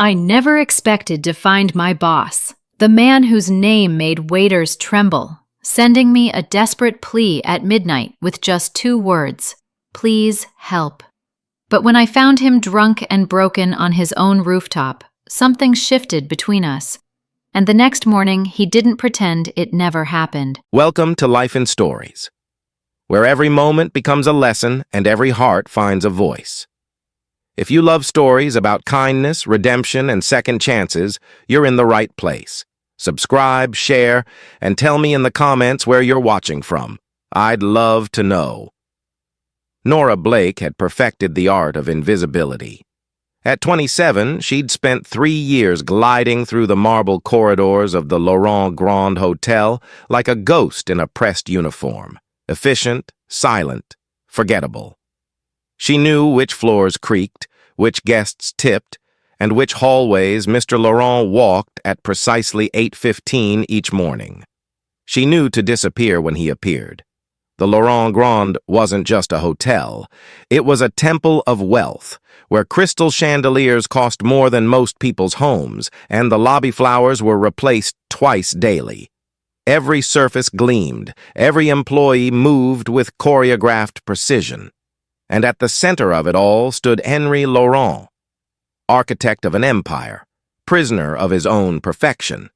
I never expected to find my boss, the man whose name made waiters tremble, sending me a desperate plea at midnight with just 2 words, "Please help." But when I found him drunk and broken on his own rooftop, something shifted between us. And the next morning, he didn't pretend it never happened. Welcome to Life in Stories, where every moment becomes a lesson and every heart finds a voice. If you love stories about kindness, redemption, and second chances, you're in the right place. Subscribe, share, and tell me in the comments where you're watching from. I'd love to know. Nora Blake had perfected the art of invisibility. At 27, she'd spent 3 years gliding through the marble corridors of the Laurent Grand Hotel like a ghost in a pressed uniform, efficient, silent, forgettable. She knew which floors creaked, which guests tipped, and which hallways Mr. Laurent walked at precisely 8:15 each morning. She knew to disappear when he appeared. The Laurent Grand wasn't just a hotel. It was a temple of wealth, where crystal chandeliers cost more than most people's homes, and the lobby flowers were replaced twice daily. Every surface gleamed, every employee moved with choreographed precision. And at the center of it all stood Henry Laurent, architect of an empire, prisoner of his own perfection.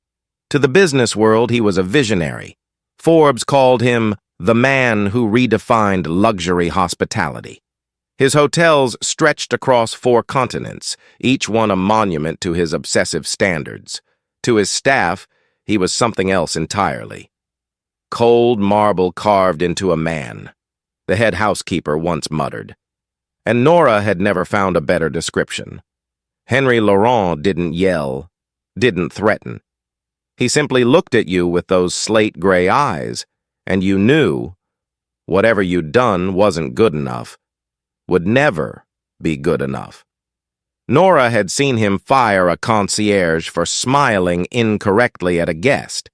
To the business world, he was a visionary. Forbes called him the man who redefined luxury hospitality. His hotels stretched across 4 continents, each one a monument to his obsessive standards. To his staff, he was something else entirely. Cold marble carved into a man, the head housekeeper once muttered. And Nora had never found a better description. Henry Laurent didn't yell, didn't threaten. He simply looked at you with those slate-gray eyes, and you knew whatever you'd done wasn't good enough, would never be good enough. Nora had seen him fire a concierge for smiling incorrectly at a guest,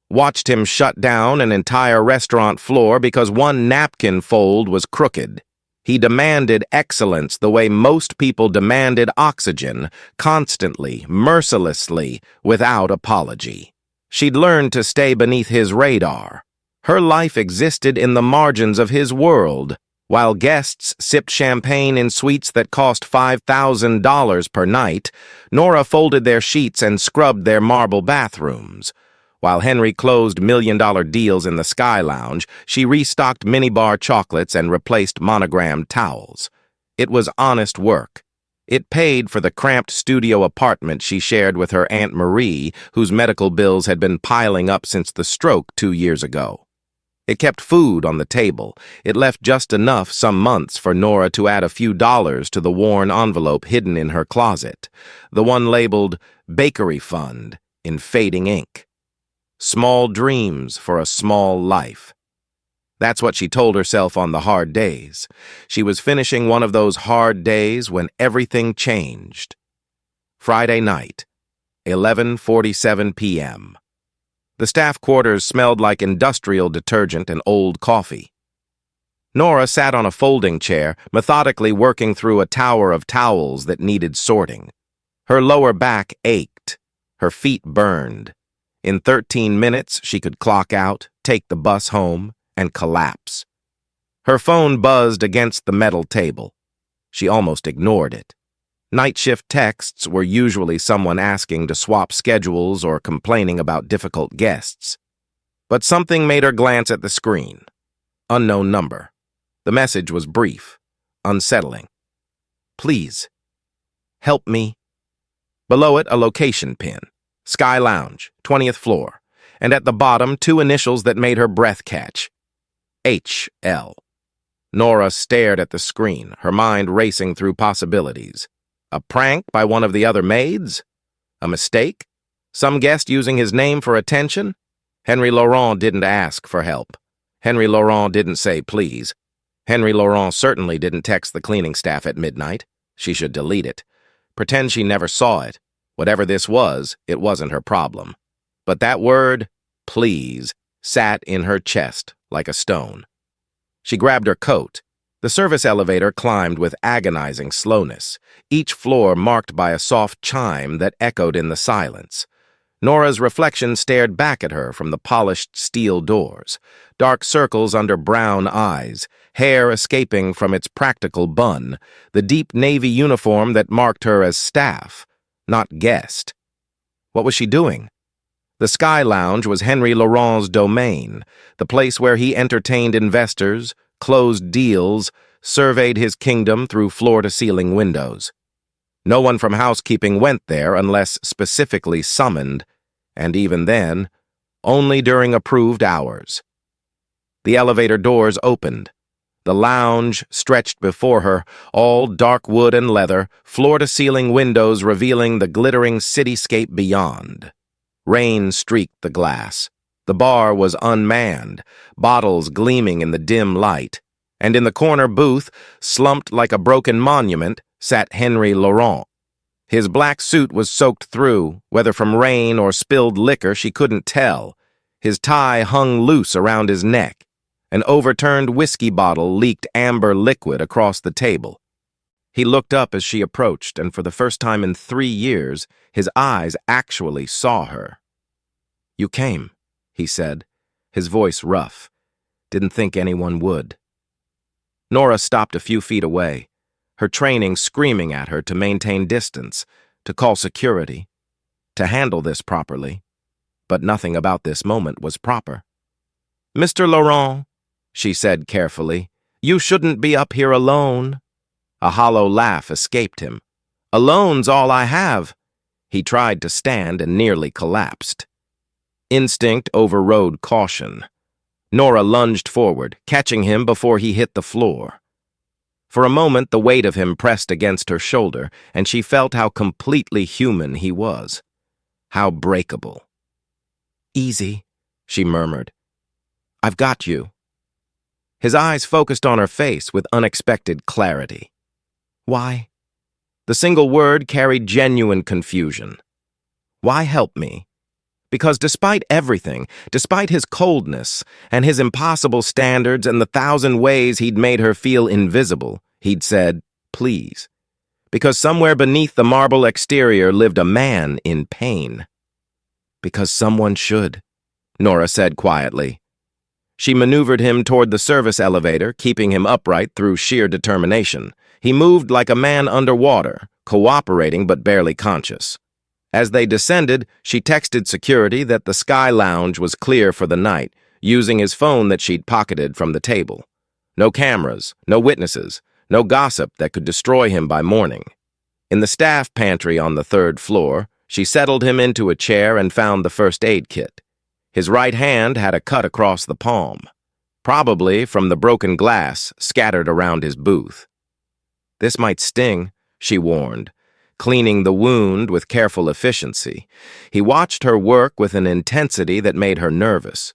watched him shut down an entire restaurant floor because one napkin fold was crooked. He demanded excellence the way most people demanded oxygen, constantly, mercilessly, without apology. She'd learned to stay beneath his radar. Her life existed in the margins of his world, while guests sipped champagne in suites that cost $5,000 per night. Nora folded their sheets and scrubbed their marble bathrooms. While Henry closed million-dollar deals in the Sky Lounge, she restocked minibar chocolates and replaced monogrammed towels. It was honest work. It paid for the cramped studio apartment she shared with her Aunt Marie, whose medical bills had been piling up since the stroke 2 years ago. It kept food on the table. It left just enough some months for Nora to add a few dollars to the worn envelope hidden in her closet, the one labeled Bakery Fund in fading ink. Small dreams for a small life. That's what she told herself on the hard days. She was finishing one of those hard days when everything changed. Friday night, 11:47 p.m. The staff quarters smelled like industrial detergent and old coffee. Nora sat on a folding chair, methodically working through a tower of towels that needed sorting. Her lower back ached. Her feet burned. In 13 minutes, she could clock out, take the bus home, and collapse. Her phone buzzed against the metal table. She almost ignored it. Night shift texts were usually someone asking to swap schedules or complaining about difficult guests. But something made her glance at the screen. Unknown number. The message was brief, unsettling. Please, help me. Below it, a location pin. Sky Lounge, 20th floor, and at the bottom, 2 initials that made her breath catch. HL. Nora stared at the screen, her mind racing through possibilities. A prank by one of the other maids? A mistake? Some guest using his name for attention? Henry Laurent didn't ask for help. Henry Laurent didn't say please. Henry Laurent certainly didn't text the cleaning staff at midnight. She should delete it. Pretend she never saw it. Whatever this was, it wasn't her problem. But that word, please, sat in her chest like a stone. She grabbed her coat. The service elevator climbed with agonizing slowness, each floor marked by a soft chime that echoed in the silence. Nora's reflection stared back at her from the polished steel doors, dark circles under brown eyes, hair escaping from its practical bun, the deep navy uniform that marked her as staff, not guest. What was she doing? The Sky Lounge was Henry Laurent's domain, the place where he entertained investors, closed deals, surveyed his kingdom through floor-to-ceiling windows. No one from housekeeping went there unless specifically summoned, and even then, only during approved hours. The elevator doors opened. The lounge stretched before her, all dark wood and leather, floor-to-ceiling windows revealing the glittering cityscape beyond. Rain streaked the glass. The bar was unmanned, bottles gleaming in the dim light, and in the corner booth, slumped like a broken monument, sat Henry Laurent. His black suit was soaked through, whether from rain or spilled liquor she couldn't tell. His tie hung loose around his neck. An overturned whiskey bottle leaked amber liquid across the table. He looked up as she approached, and for the first time in 3 years, his eyes actually saw her. "You came," he said, his voice rough. "Didn't think anyone would." Nora stopped a few feet away, her training screaming at her to maintain distance, to call security, to handle this properly. But nothing about this moment was proper. "Mr. Laurent," she said carefully, "you shouldn't be up here alone." A hollow laugh escaped him. "Alone's all I have." He tried to stand and nearly collapsed. Instinct overrode caution. Nora lunged forward, catching him before he hit the floor. For a moment, the weight of him pressed against her shoulder, and she felt how completely human he was. How breakable. "Easy," she murmured. "I've got you." His eyes focused on her face with unexpected clarity. "Why?" The single word carried genuine confusion. "Why help me?" Because despite everything, despite his coldness and his impossible standards and the 1,000 ways he'd made her feel invisible, he'd said, "Please." Because somewhere beneath the marble exterior lived a man in pain. "Because someone should," Nora said quietly. She maneuvered him toward the service elevator, keeping him upright through sheer determination. He moved like a man underwater, cooperating but barely conscious. As they descended, she texted security that the Sky Lounge was clear for the night, using his phone that she'd pocketed from the table. No cameras, no witnesses, no gossip that could destroy him by morning. In the staff pantry on the 3rd floor, she settled him into a chair and found the first aid kit. His right hand had a cut across the palm, probably from the broken glass scattered around his booth. "This might sting," she warned, cleaning the wound with careful efficiency. He watched her work with an intensity that made her nervous.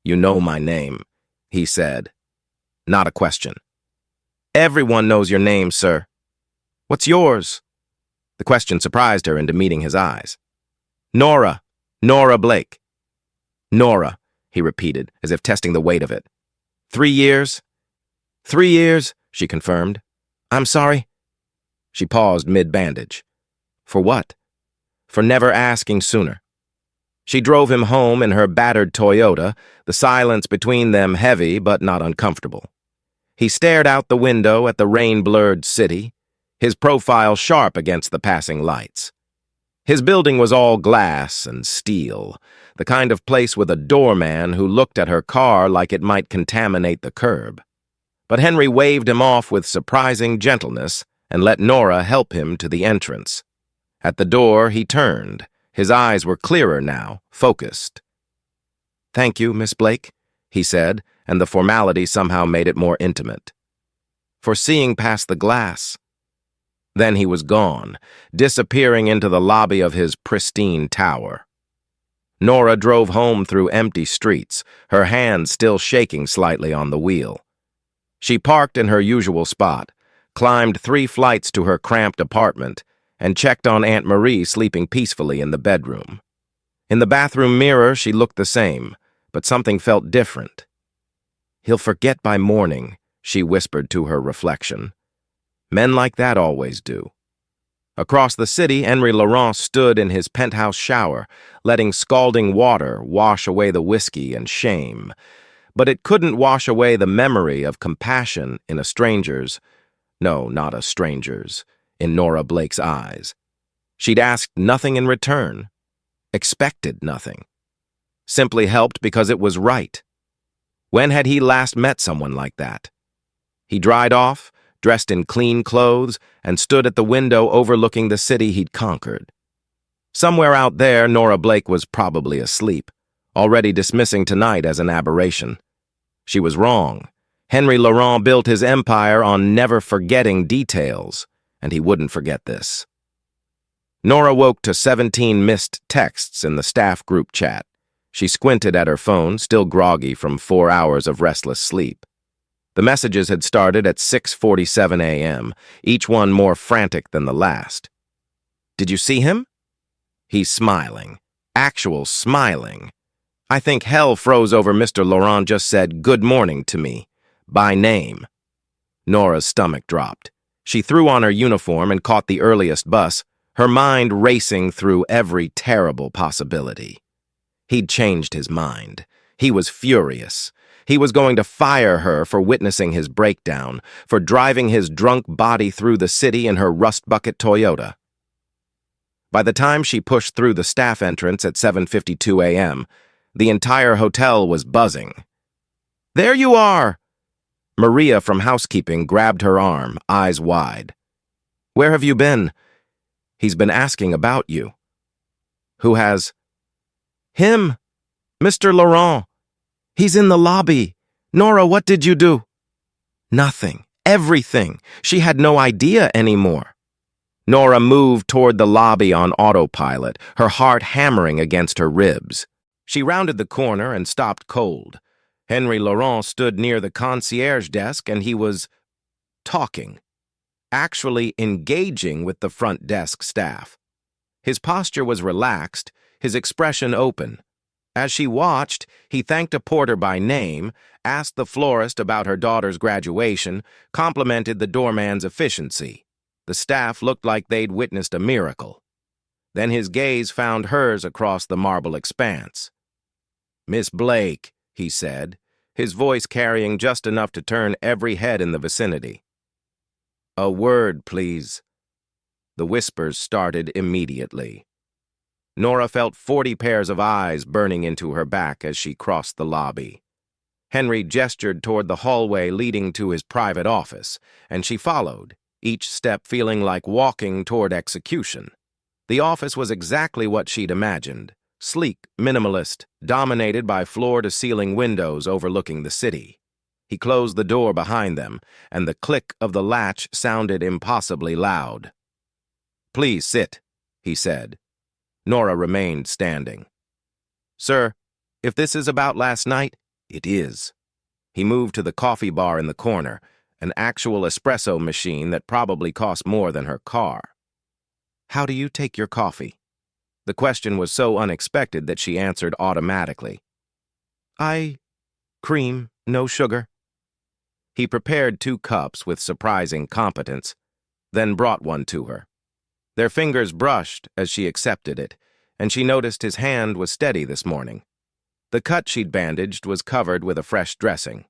"You know my name," he said. Not a question. "Everyone knows your name, sir." "What's yours?" The question surprised her into meeting his eyes. "Nora. Nora Blake." "Nora," he repeated, as if testing the weight of it. 3 years? 3 years, she confirmed. "I'm sorry." She paused mid-bandage. "For what?" "For never asking sooner." She drove him home in her battered Toyota, the silence between them heavy but not uncomfortable. He stared out the window at the rain-blurred city, his profile sharp against the passing lights. His building was all glass and steel, the kind of place with a doorman who looked at her car like it might contaminate the curb. But Henry waved him off with surprising gentleness and let Nora help him to the entrance. At the door, he turned. His eyes were clearer now, focused. "Thank you, Miss Blake," he said, and the formality somehow made it more intimate. "For seeing past the glass." Then he was gone, disappearing into the lobby of his pristine tower. Nora drove home through empty streets, her hand still shaking slightly on the wheel. She parked in her usual spot, climbed 3 flights to her cramped apartment, and checked on Aunt Marie sleeping peacefully in the bedroom. In the bathroom mirror, she looked the same, but something felt different. "He'll forget by morning," she whispered to her reflection. Men like that always do. Across the city, Henry Laurent stood in his penthouse shower, letting scalding water wash away the whiskey and shame. But it couldn't wash away the memory of compassion in a stranger's, no, not a stranger's, in Nora Blake's eyes. She'd asked nothing in return, expected nothing, simply helped because it was right. When had he last met someone like that? He dried off, dressed in clean clothes, and stood at the window overlooking the city he'd conquered. Somewhere out there, Nora Blake was probably asleep, already dismissing tonight as an aberration. She was wrong. Henry Laurent built his empire on never forgetting details, and he wouldn't forget this. Nora woke to 17 missed texts in the staff group chat. She squinted at her phone, still groggy from 4 hours of restless sleep. The messages had started at 6:47 a.m., each one more frantic than the last. "Did you see him?" "He's smiling. Actual smiling. I think hell froze over Mr. Laurent just said good morning to me. By name." Nora's stomach dropped. She threw on her uniform and caught the earliest bus, her mind racing through every terrible possibility. He'd changed his mind. He was furious. He was going to fire her for witnessing his breakdown, for driving his drunk body through the city in her rust-bucket Toyota. By the time she pushed through the staff entrance at 7:52 a.m., the entire hotel was buzzing. "There you are!" Maria from housekeeping grabbed her arm, eyes wide. "Where have you been?" "He's been asking about you." "Who has?" "Him, Mr. Laurent. He's in the lobby. Nora, what did you do?" "Nothing. Everything. She had no idea anymore." Nora moved toward the lobby on autopilot, her heart hammering against her ribs. She rounded the corner and stopped cold. Henry Laurent stood near the concierge desk and he was talking, actually engaging with the front desk staff. His posture was relaxed, his expression open. As she watched, he thanked a porter by name, asked the florist about her daughter's graduation, complimented the doorman's efficiency. The staff looked like they'd witnessed a miracle. Then his gaze found hers across the marble expanse. "Miss Blake," he said, his voice carrying just enough to turn every head in the vicinity. "A word, please." The whispers started immediately. Nora felt 40 pairs of eyes burning into her back as she crossed the lobby. Henry gestured toward the hallway leading to his private office, and she followed, each step feeling like walking toward execution. The office was exactly what she'd imagined, sleek, minimalist, dominated by floor-to-ceiling windows overlooking the city. He closed the door behind them, and the click of the latch sounded impossibly loud. "Please sit," he said. Nora remained standing. "Sir, if this is about last night, it is." He moved to the coffee bar in the corner, an actual espresso machine that probably cost more than her car. "How do you take your coffee?" The question was so unexpected that she answered automatically. Cream, no sugar." He prepared 2 cups with surprising competence, then brought one to her. Their fingers brushed as she accepted it, and she noticed his hand was steady this morning. The cut she'd bandaged was covered with a fresh dressing.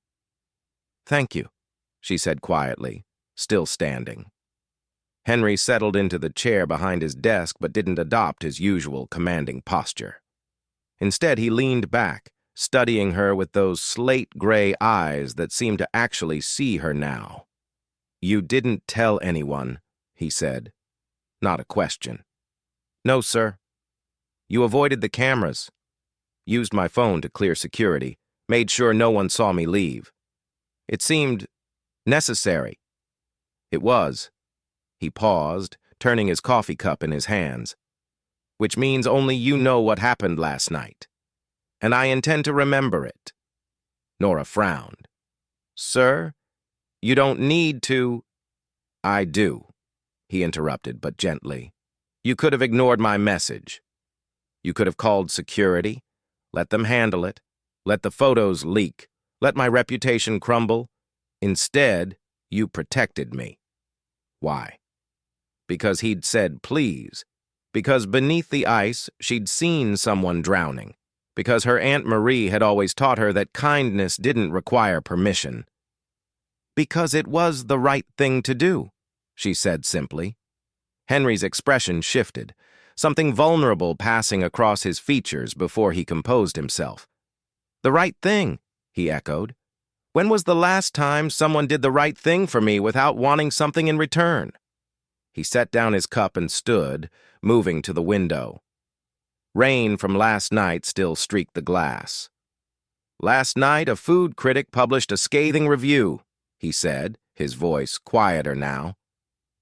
"Thank you," she said quietly, still standing. Henry settled into the chair behind his desk but didn't adopt his usual commanding posture. Instead, he leaned back, studying her with those slate-gray eyes that seemed to actually see her now. "You didn't tell anyone," he said. Not a question. "No, sir." "You avoided the cameras." "Used my phone to clear security. Made sure no one saw me leave." "It seemed necessary." "It was." He paused, turning his coffee cup in his hands. "Which means only you know what happened last night. And I intend to remember it." Nora frowned. "Sir, you don't need to—" "I do," he interrupted, but gently. "You could have ignored my message. You could have called security, let them handle it, let the photos leak, let my reputation crumble. Instead, you protected me. Why? Because he'd said please. Because beneath the ice, she'd seen someone drowning. Because her Aunt Marie had always taught her that kindness didn't require permission. Because it was the right thing to do, she said simply. Henry's expression shifted, something vulnerable passing across his features before he composed himself. The right thing, he echoed. When was the last time someone did the right thing for me without wanting something in return? He set down his cup and stood, moving to the window. Rain from last night still streaked the glass. Last night, a food critic published a scathing review, he said, his voice quieter now.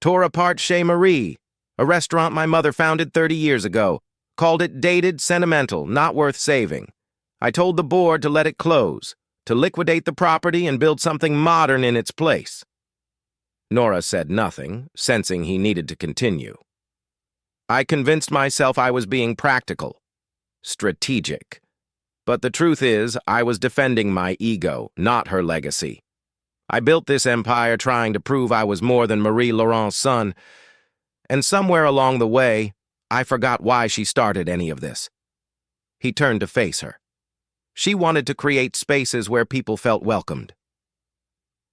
Tore apart Chez Marie, a restaurant my mother founded 30 years ago. Called it dated, sentimental, not worth saving. I told the board to let it close, to liquidate the property and build something modern in its place. Nora said nothing, sensing he needed to continue. I convinced myself I was being practical, strategic. But the truth is, I was defending my ego, not her legacy. I built this empire trying to prove I was more than Marie Laurent's son, and somewhere along the way, I forgot why she started any of this. He turned to face her. She wanted to create spaces where people felt welcomed,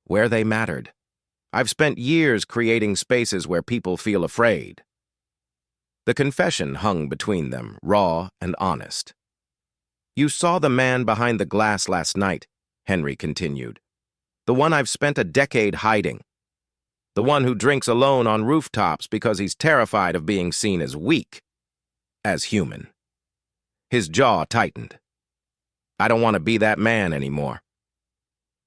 where they mattered. I've spent years creating spaces where people feel afraid. The confession hung between them, raw and honest. You saw the man behind the glass last night, Henry continued. The one I've spent a decade hiding. The one who drinks alone on rooftops because he's terrified of being seen as weak, as human. His jaw tightened. I don't want to be that man anymore.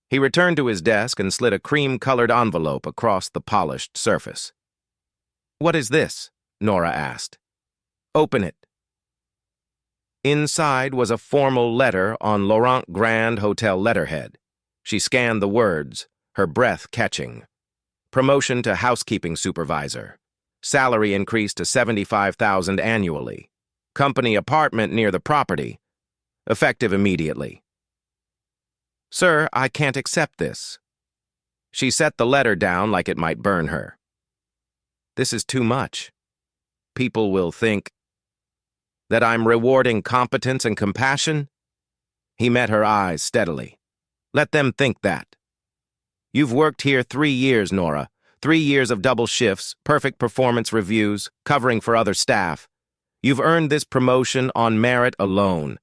He returned to his desk and slid a cream-colored envelope across the polished surface. What is this? Nora asked. Open it. Inside was a formal letter on Laurent Grand Hotel letterhead. She scanned the words, her breath catching. Promotion to housekeeping supervisor. Salary increased to $75,000 annually. Company apartment near the property. Effective immediately. Sir, I can't accept this. She set the letter down like it might burn her. This is too much. People will think that I'm rewarding competence and compassion. He met her eyes steadily. Let them think that. You've worked here 3 years, Nora. 3 years of double shifts, perfect performance reviews, covering for other staff. You've earned this promotion on merit alone.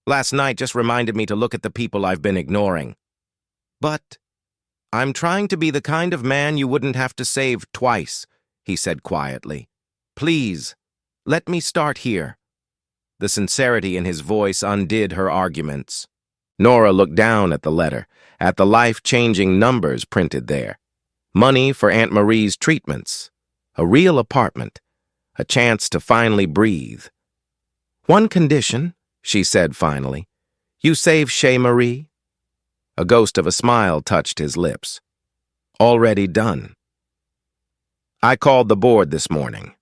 Last night just reminded me to look at the people I've been ignoring. But I'm trying to be the kind of man you wouldn't have to save twice, he said quietly. Please, let me start here. The sincerity in his voice undid her arguments. Nora looked down at the letter, at the life-changing numbers printed there. Money for Aunt Marie's treatments. A real apartment. A chance to finally breathe. One condition, she said finally. You save Chez Marie? A ghost of a smile touched his lips. Already done. I called the board this morning.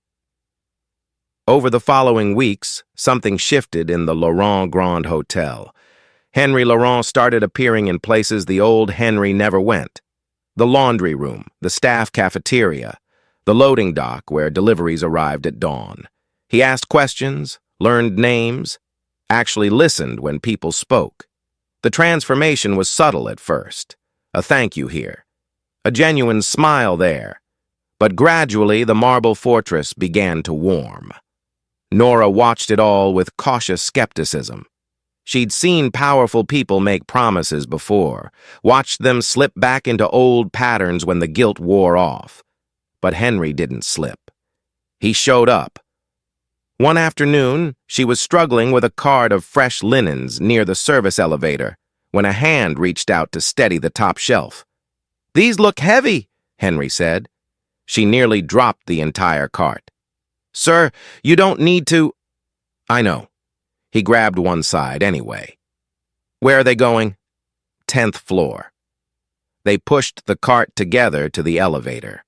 Over the following weeks, something shifted in the Laurent Grand Hotel. Henry Laurent started appearing in places the old Henry never went. The laundry room, the staff cafeteria, the loading dock where deliveries arrived at dawn. He asked questions, learned names, actually listened when people spoke. The transformation was subtle at first. A thank you here. A genuine smile there. But gradually the marble fortress began to warm. Nora watched it all with cautious skepticism. She'd seen powerful people make promises before, watched them slip back into old patterns when the guilt wore off. But Henry didn't slip. He showed up. One afternoon, she was struggling with a cart of fresh linens near the service elevator when a hand reached out to steady the top shelf. These look heavy, Henry said. She nearly dropped the entire cart. Sir, you don't need to... I know. He grabbed one side anyway. Where are they going? 10th floor. They pushed the cart together to the elevator.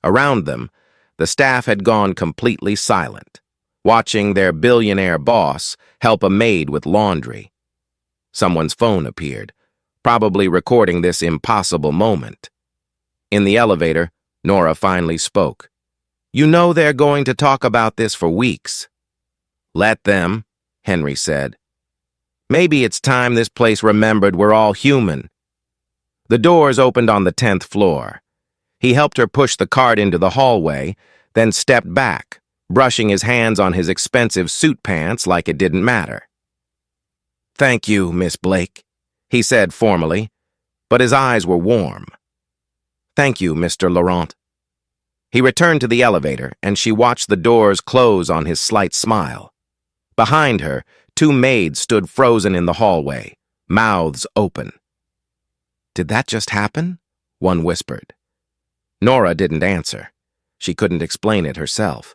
Around them, the staff had gone completely silent, watching their billionaire boss help a maid with laundry. Someone's phone appeared, probably recording this impossible moment. In the elevator, Nora finally spoke. "You know they're going to talk about this for weeks." "Let them," Henry said. "Maybe it's time this place remembered we're all human." The doors opened on the 10th floor. He helped her push the cart into the hallway, then stepped back, brushing his hands on his expensive suit pants like it didn't matter. "Thank you, Miss Blake," he said formally, but his eyes were warm. "Thank you, Mr. Laurent." He returned to the elevator, and she watched the doors close on his slight smile. Behind her, two maids stood frozen in the hallway, mouths open. "Did that just happen?" one whispered. Nora didn't answer. She couldn't explain it herself.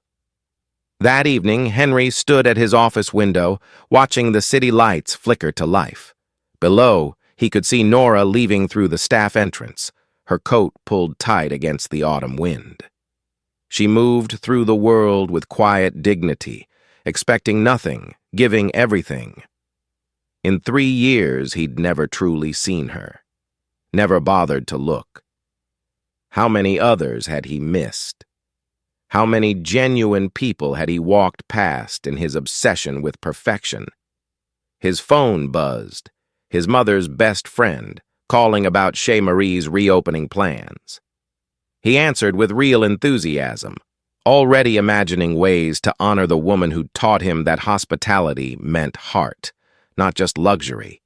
That evening, Henry stood at his office window, watching the city lights flicker to life. Below, he could see Nora leaving through the staff entrance, her coat pulled tight against the autumn wind. She moved through the world with quiet dignity, expecting nothing, giving everything. In 3 years, he'd never truly seen her, never bothered to look. How many others had he missed? How many genuine people had he walked past in his obsession with perfection? His phone buzzed, his mother's best friend, calling about Chez Marie's reopening plans. He answered with real enthusiasm, already imagining ways to honor the woman who taught him that hospitality meant heart, not just luxury.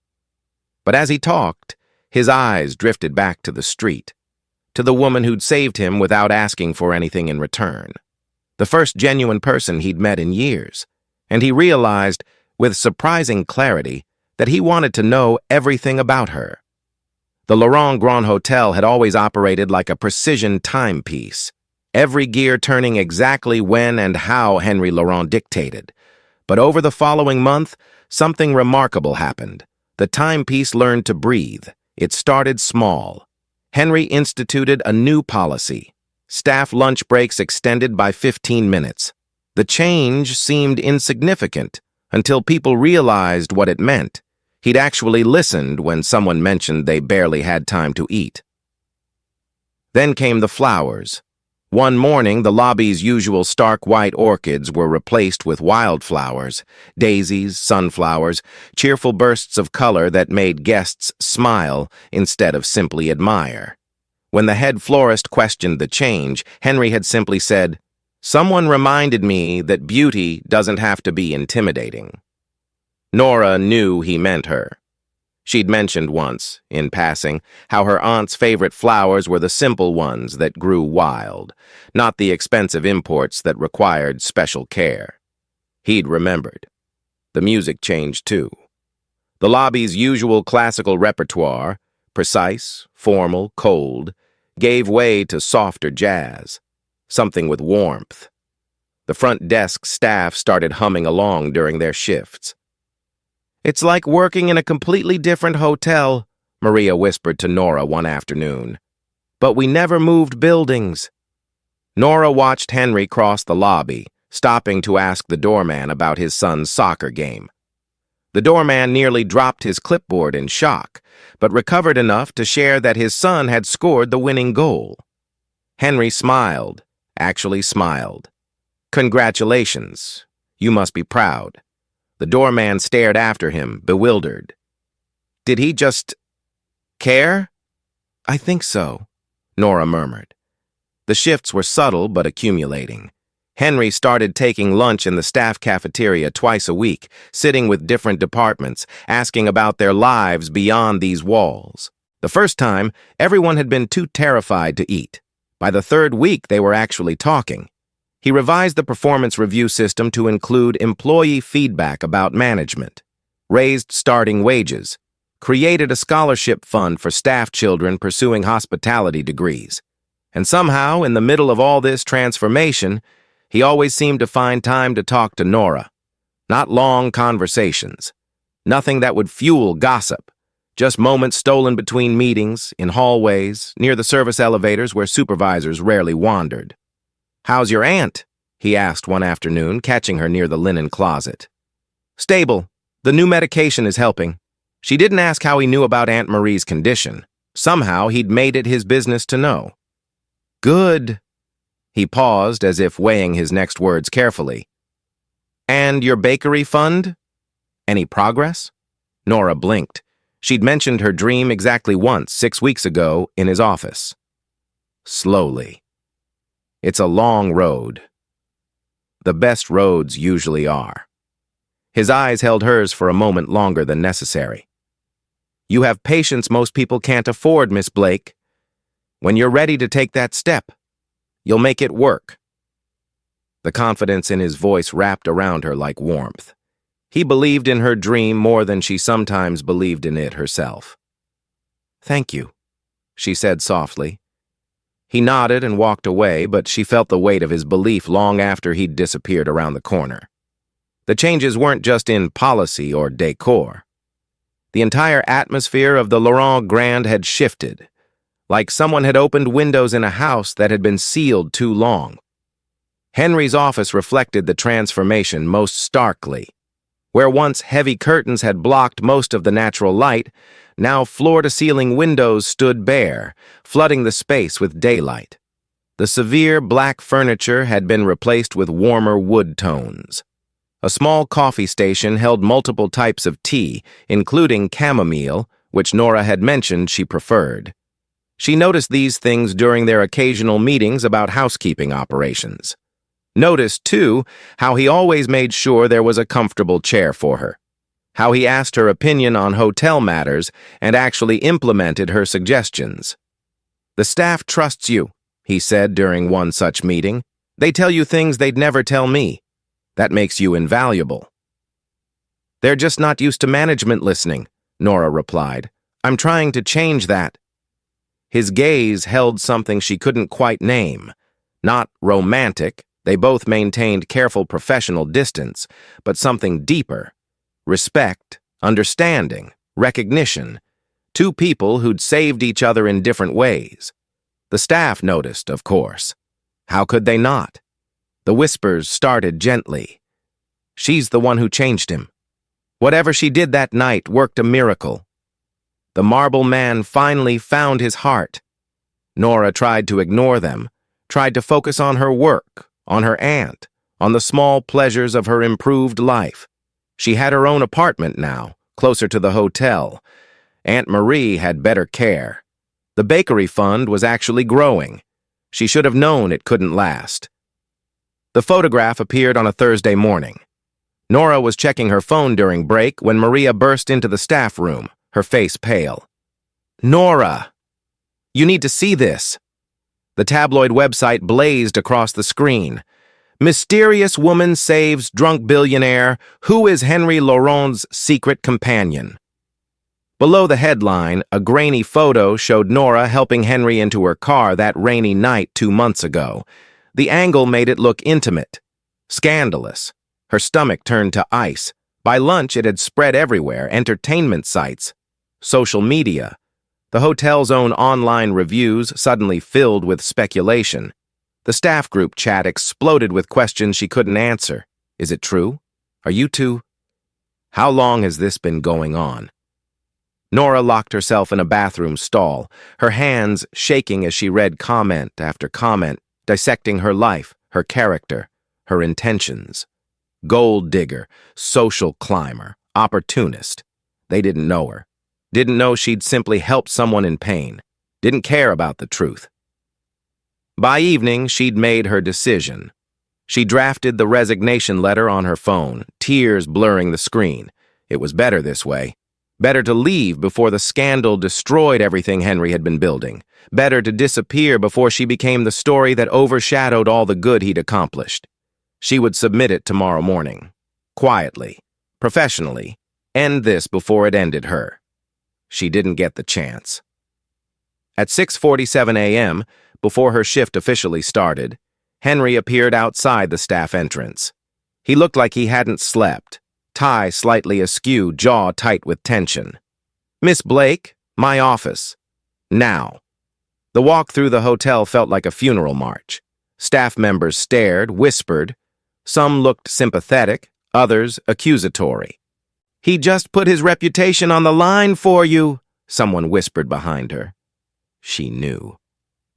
But as he talked, his eyes drifted back to the street, to the woman who'd saved him without asking for anything in return. The first genuine person he'd met in years, and he realized, with surprising clarity, that he wanted to know everything about her. The Laurent Grand Hotel had always operated like a precision timepiece, every gear turning exactly when and how Henry Laurent dictated. But over the following month, something remarkable happened. The timepiece learned to breathe. It started small. Henry instituted a new policy. Staff lunch breaks extended by 15 minutes. The change seemed insignificant until people realized what it meant. He'd actually listened when someone mentioned they barely had time to eat. Then came the flowers. One morning, the lobby's usual stark white orchids were replaced with wildflowers, daisies, sunflowers, cheerful bursts of color that made guests smile instead of simply admire. When the head florist questioned the change, Henry had simply said, "Someone reminded me that beauty doesn't have to be intimidating." Nora knew he meant her. She'd mentioned once, in passing, how her aunt's favorite flowers were the simple ones that grew wild, not the expensive imports that required special care. He'd remembered. The music changed too. The lobby's usual classical repertoire, precise, formal, cold, gave way to softer jazz, something with warmth. The front desk staff started humming along during their shifts. "It's like working in a completely different hotel," Maria whispered to Nora one afternoon. "But we never moved buildings." Nora watched Henry cross the lobby, stopping to ask the doorman about his son's soccer game. The doorman nearly dropped his clipboard in shock, but recovered enough to share that his son had scored the winning goal. Henry smiled, actually smiled. "Congratulations. You must be proud." The doorman stared after him, bewildered. "Did he just care?" "I think so," Nora murmured. The shifts were subtle but accumulating. Henry started taking lunch in the staff cafeteria twice a week, sitting with different departments, asking about their lives beyond these walls. The first time, everyone had been too terrified to eat. By the 3rd week, they were actually talking. He revised the performance review system to include employee feedback about management, raised starting wages, created a scholarship fund for staff children pursuing hospitality degrees. And somehow, in the middle of all this transformation, he always seemed to find time to talk to Nora. Not long conversations. Nothing that would fuel gossip. Just moments stolen between meetings, in hallways, near the service elevators where supervisors rarely wandered. "How's your aunt?" he asked one afternoon, catching her near the linen closet. "Stable. The new medication is helping." She didn't ask how he knew about Aunt Marie's condition. Somehow he'd made it his business to know. Good. He paused as if weighing his next words carefully. And your bakery fund? Any progress? Nora blinked. She'd mentioned her dream exactly once, 6 weeks ago, in his office. Slowly. It's a long road. The best roads usually are. His eyes held hers for a moment longer than necessary. You have patience most people can't afford, Miss Blake. When you're ready to take that step, you'll make it work. The confidence in his voice wrapped around her like warmth. He believed in her dream more than she sometimes believed in it herself. Thank you, she said softly. He nodded and walked away, but she felt the weight of his belief long after he'd disappeared around the corner. The changes weren't just in policy or decor. The entire atmosphere of the Laurent Grand had shifted, like someone had opened windows in a house that had been sealed too long. Henry's office reflected the transformation most starkly. Where once heavy curtains had blocked most of the natural light, now floor-to-ceiling windows stood bare, flooding the space with daylight. The severe black furniture had been replaced with warmer wood tones. A small coffee station held multiple types of tea, including chamomile, which Nora had mentioned she preferred. She noticed these things during their occasional meetings about housekeeping operations. Noticed, too, how he always made sure there was a comfortable chair for her. How he asked her opinion on hotel matters and actually implemented her suggestions. The staff trusts you, he said during one such meeting. They tell you things they'd never tell me. That makes you invaluable. They're just not used to management listening, Nora replied. I'm trying to change that. His gaze held something she couldn't quite name. Not romantic. They both maintained careful professional distance, but something deeper. Respect, understanding, recognition. Two people who'd saved each other in different ways. The staff noticed, of course. How could they not? The whispers started gently. She's the one who changed him. Whatever she did that night worked a miracle. The marble man finally found his heart. Nora tried to ignore them, tried to focus on her work, on her aunt, on the small pleasures of her improved life. She had her own apartment now, closer to the hotel. Aunt Marie had better care. The bakery fund was actually growing. She should have known it couldn't last. The photograph appeared on a Thursday morning. Nora was checking her phone during break when Maria burst into the staff room, her face pale. Nora! You need to see this. The tabloid website blazed across the screen. Mysterious woman saves drunk billionaire. Who is Henry Laurent's secret companion? Below the headline, a grainy photo showed Nora helping Henry into her car that rainy night 2 months ago. The angle made it look intimate, scandalous. Her stomach turned to ice. By lunch, it had spread everywhere, entertainment sites, social media. The hotel's own online reviews suddenly filled with speculation. The staff group chat exploded with questions she couldn't answer. Is it true? Are you two? How long has this been going on? Nora locked herself in a bathroom stall, her hands shaking as she read comment after comment, dissecting her life, her character, her intentions. Gold digger, social climber, opportunist. They didn't know her. Didn't know she'd simply helped someone in pain. Didn't care about the truth. By evening, she'd made her decision. She drafted the resignation letter on her phone, tears blurring the screen. It was better this way. Better to leave before the scandal destroyed everything Henry had been building. Better to disappear before she became the story that overshadowed all the good he'd accomplished. She would submit it tomorrow morning. Quietly, professionally, end this before it ended her. She didn't get the chance. At 6:47 a.m., before her shift officially started, Henry appeared outside the staff entrance. He looked like he hadn't slept, tie slightly askew, jaw tight with tension. Miss Blake, my office. Now. The walk through the hotel felt like a funeral march. Staff members stared, whispered. Some looked sympathetic, others accusatory. He just put his reputation on the line for you, someone whispered behind her. She knew.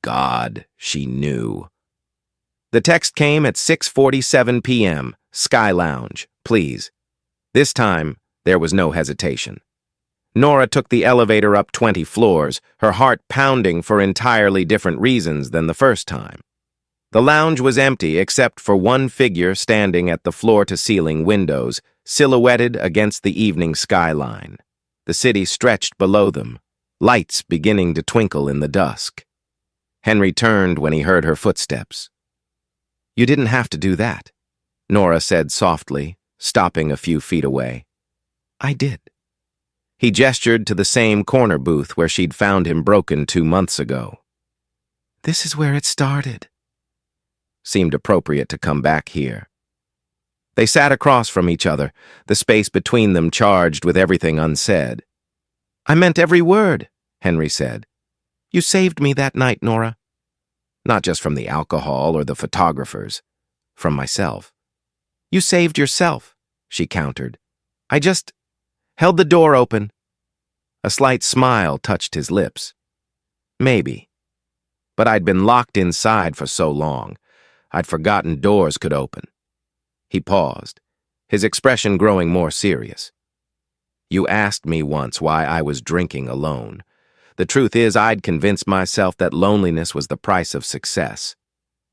God, she knew. The text came at 6:47 p.m. Sky Lounge, please. This time, there was no hesitation. Nora took the elevator up 20 floors, her heart pounding for entirely different reasons than the first time. The lounge was empty except for one figure standing at the floor-to-ceiling windows, silhouetted against the evening skyline. The city stretched below them, lights beginning to twinkle in the dusk. Henry turned when he heard her footsteps. "You didn't have to do that," Nora said softly, stopping a few feet away. "I did." He gestured to the same corner booth where she'd found him broken 2 months ago. "This is where it started." Seemed appropriate to come back here. They sat across from each other, the space between them charged with everything unsaid. "I meant every word," Henry said. "You saved me that night, Nora. Not just from the alcohol or the photographers, from myself." "You saved yourself," she countered. "I just held the door open." A slight smile touched his lips. "Maybe. But I'd been locked inside for so long, I'd forgotten doors could open." He paused, his expression growing more serious. "You asked me once why I was drinking alone. The truth is, I'd convinced myself that loneliness was the price of success.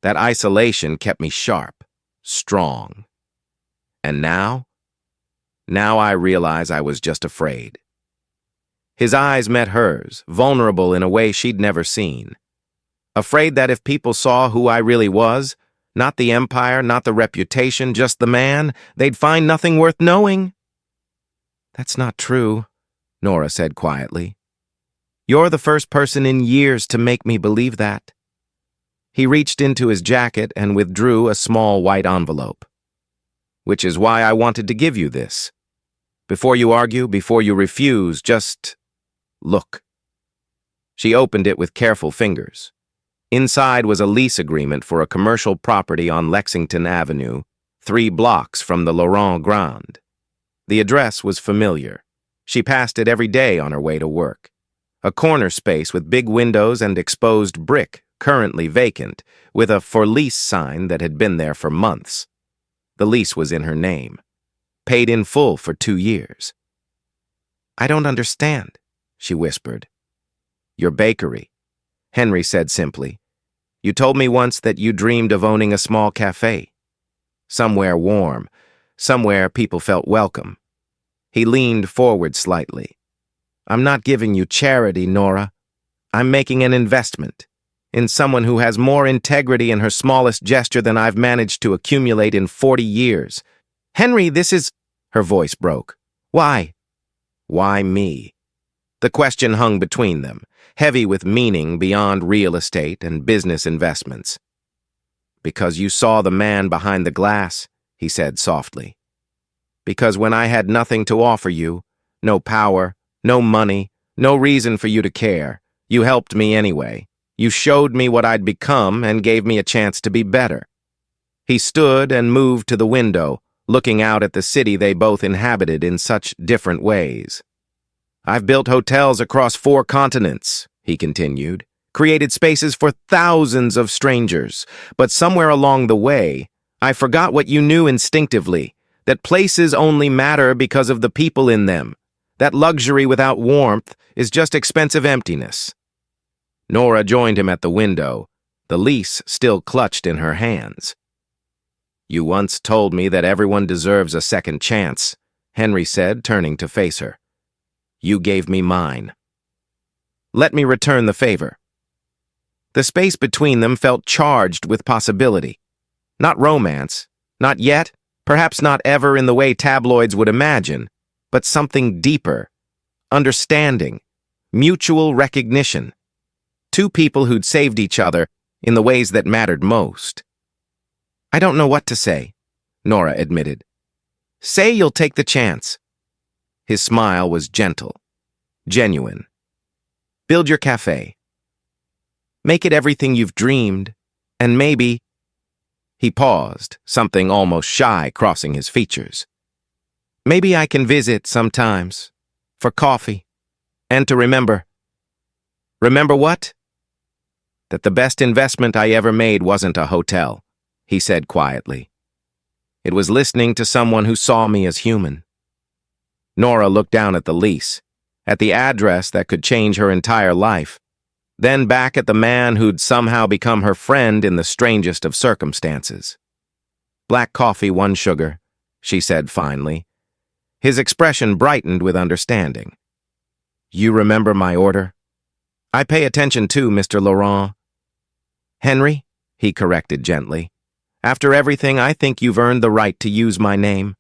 That isolation kept me sharp, strong. And now I realize I was just afraid." His eyes met hers, vulnerable in a way she'd never seen. Afraid that if people saw who I really was, not the empire, not the reputation, just the man, they'd find nothing worth knowing. "That's not true," Nora said quietly. "You're the first person in years to make me believe that." He reached into his jacket and withdrew a small white envelope. "Which is why I wanted to give you this. Before you argue, before you refuse, just look." She opened it with careful fingers. Inside was a lease agreement for a commercial property on Lexington Avenue, 3 blocks from the Laurent Grand. The address was familiar. She passed it every day on her way to work. A corner space with big windows and exposed brick, currently vacant, with a "for lease" sign that had been there for months. The lease was in her name. Paid in full for 2 years. "I don't understand," she whispered. "Your bakery," Henry said simply. "You told me once that you dreamed of owning a small cafe. Somewhere warm, somewhere people felt welcome." He leaned forward slightly. "I'm not giving you charity, Nora. I'm making an investment in someone who has more integrity in her smallest gesture than I've managed to accumulate in 40 years. Henry, this is—" Her voice broke. "Why?" "Why me?" The question hung between them, heavy with meaning beyond real estate and business investments. "Because you saw the man behind the glass," he said softly. "Because when I had nothing to offer you, no power, no money, no reason for you to care, you helped me anyway. You showed me what I'd become and gave me a chance to be better." He stood and moved to the window, looking out at the city they both inhabited in such different ways. "I've built hotels across 4 continents," he continued, "created spaces for thousands of strangers, but somewhere along the way, I forgot what you knew instinctively, that places only matter because of the people in them, that luxury without warmth is just expensive emptiness." Nora joined him at the window, the lease still clutched in her hands. "You once told me that everyone deserves a second chance," Henry said, turning to face her. "You gave me mine. Let me return the favor." The space between them felt charged with possibility. Not romance, not yet, perhaps not ever in the way tabloids would imagine, but something deeper, understanding, mutual recognition. 2 people who'd saved each other in the ways that mattered most. "I don't know what to say," Nora admitted. "Say you'll take the chance." His smile was gentle, genuine. "Build your cafe. Make it everything you've dreamed, and maybe—" He paused, something almost shy crossing his features. Maybe I can visit sometimes. For coffee. And to remember. Remember what? That the best investment I ever made wasn't a hotel, he said quietly. It was listening to someone who saw me as human. Nora looked down at the lease, at the address that could change her entire life, then back at the man who'd somehow become her friend in the strangest of circumstances. Black coffee, 1 sugar, she said finally. His expression brightened with understanding. You remember my order? I pay attention too, Mr. Laurent. Henry, he corrected gently. After everything, I think you've earned the right to use my name.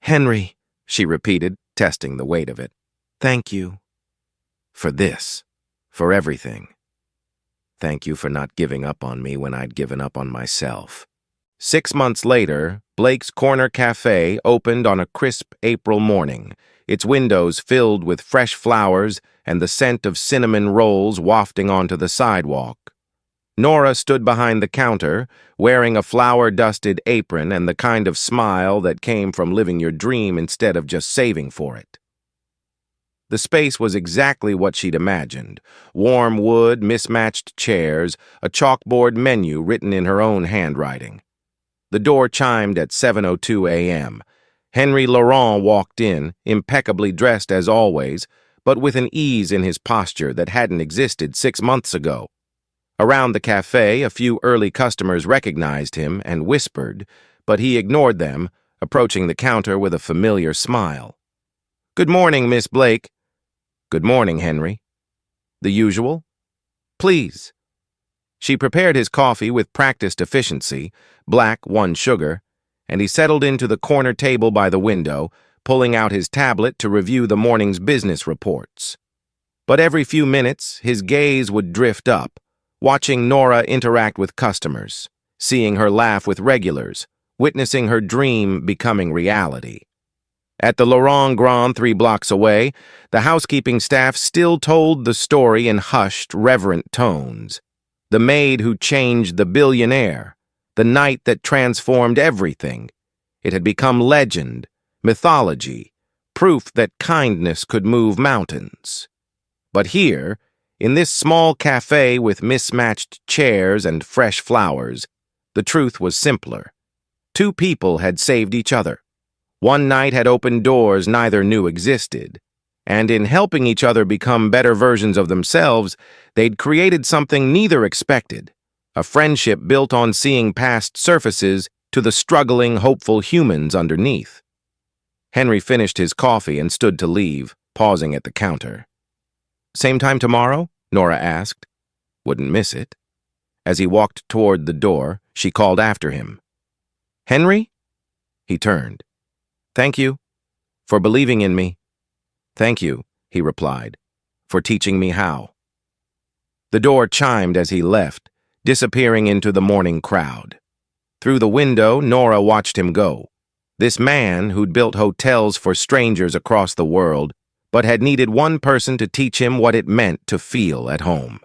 Henry, she repeated, testing the weight of it. Thank you. For this. For everything. Thank you for not giving up on me when I'd given up on myself. 6 months later, Blake's Corner Cafe opened on a crisp April morning, its windows filled with fresh flowers and the scent of cinnamon rolls wafting onto the sidewalk. Nora stood behind the counter, wearing a flour-dusted apron and the kind of smile that came from living your dream instead of just saving for it. The space was exactly what she'd imagined. Warm wood, mismatched chairs, a chalkboard menu written in her own handwriting. The door chimed at 7:02 a.m. Henry Laurent walked in, impeccably dressed as always, but with an ease in his posture that hadn't existed 6 months ago. Around the cafe, a few early customers recognized him and whispered, but he ignored them, approaching the counter with a familiar smile. Good morning, Miss Blake. Good morning, Henry. The usual? Please. She prepared his coffee with practiced efficiency, black, 1 sugar, and he settled into the corner table by the window, pulling out his tablet to review the morning's business reports. But every few minutes, his gaze would drift up, watching Nora interact with customers, seeing her laugh with regulars, witnessing her dream becoming reality. At the Laurent Grand 3 blocks away, the housekeeping staff still told the story in hushed, reverent tones. The maid who changed the billionaire, the night that transformed everything. It had become legend, mythology, proof that kindness could move mountains. But here, in this small cafe with mismatched chairs and fresh flowers, the truth was simpler. 2 people had saved each other. One night had opened doors neither knew existed, and in helping each other become better versions of themselves, they'd created something neither expected, a friendship built on seeing past surfaces to the struggling, hopeful humans underneath. Henry finished his coffee and stood to leave, pausing at the counter. Same time tomorrow? Nora asked. Wouldn't miss it. As he walked toward the door, she called after him. Henry? He turned. Thank you. For believing in me. Thank you, he replied. For teaching me how. The door chimed as he left, disappearing into the morning crowd. Through the window, Nora watched him go. This man who'd built hotels for strangers across the world, but had needed one person to teach him what it meant to feel at home.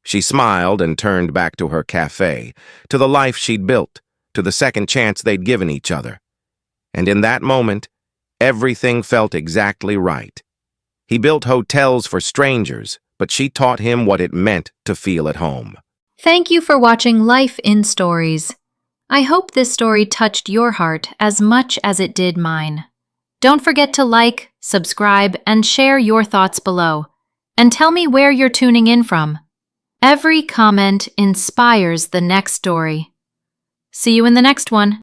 She smiled and turned back to her cafe, to the life she'd built, to the second chance they'd given each other. And in that moment, everything felt exactly right. He built hotels for strangers, but she taught him what it meant to feel at home. Thank you for watching Life in Stories. I hope this story touched your heart as much as it did mine. Don't forget to like, subscribe, and share your thoughts below. And tell me where you're tuning in from. Every comment inspires the next story. See you in the next one.